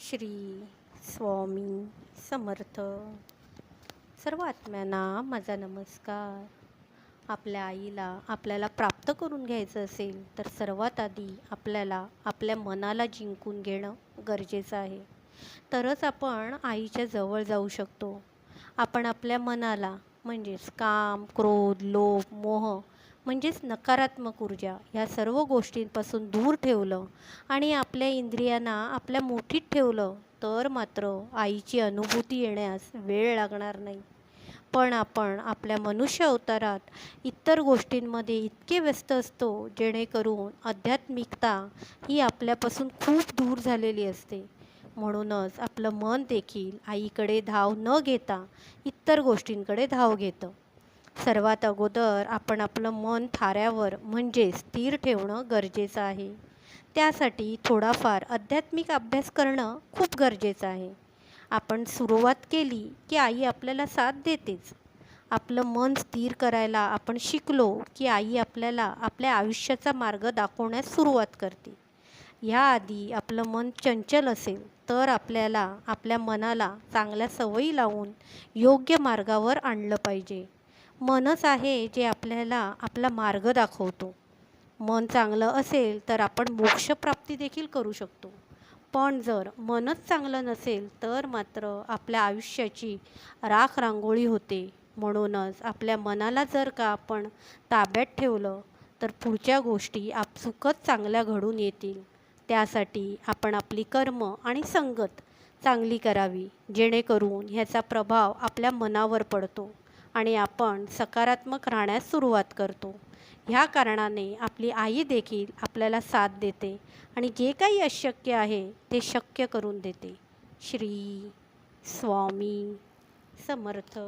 श्री स्वामी समर्थ. सर्व आत्म्यांना माझा नमस्कार. आपल्या आईला आपल्याला प्राप्त करून घ्यायचं असेल तर सर्वात आधी आपल्याला आपल्या मनाला जिंकून घेणं गरजेचं आहे. तरच आपण आईच्या जवळ जाऊ शकतो. आपण आपल्या मनाला म्हणजेच काम, क्रोध, लोभ, मोह म्हणजेच नकारात्मक ऊर्जा ह्या सर्व गोष्टींपासून दूर ठेवलं आणि आपल्या इंद्रियांना आपल्या मुठीत ठेवलं तर मात्र आईची अनुभूती येण्यास वेळ लागणार नाही. पण आपण आपल्या मनुष्य अवतारात इतर गोष्टींमध्ये इतके व्यस्त असतो जेणेकरून आध्यात्मिकता ही आपल्यापासून खूप दूर झालेली असते. म्हणूनच आपलं मन देखील आईकडे धाव न घेता इतर गोष्टींकडे धाव घेतं. सर्वात अगोदर आपण आपलं मन थाऱ्यावर म्हणजे स्थिर ठेवणं गरजेचं आहे. त्यासाठी थोडाफार आध्यात्मिक अभ्यास करणं खूप गरजेचं आहे. आपण सुरुवात केली की आई आपल्याला साथ देतेच. आपलं मन स्थिर करायला आपण शिकलो की आई आपल्याला आपल्या आयुष्याचा मार्ग दाखवण्यास सुरुवात करते. याआधी आपलं मन चंचल असेल तर आपल्याला आपल्या मनाला चांगल्या सवयी लावून योग्य मार्गावर आणलं पाहिजे. मनच आहे जे आपल्याला आपला मार्ग दाखवतो. मन चांगलं असेल तर आपण मोक्षप्राप्ती देखील करू शकतो. पण जर मनच चांगलं नसेल तर मात्र आपल्या आयुष्याची राखरांगोळी होते. म्हणूनच आपल्या मनाला जर का आपण ताब्यात ठेवलं तर पुढच्या गोष्टी आपसुकच चांगल्या घडून येतील. त्यासाठी आपण आपली कर्म आणि संगत चांगली करावी जेणेकरून ह्याचा प्रभाव आपल्या मनावर पडतो आणि आपण सकारात्मक राहण्यास सुरुवात करतो. ह्या कारणाने आपली आई देखील आपल्याला साथ देते आणि जे काही अशक्य आहे ते शक्य करून देते. श्री स्वामी समर्थ.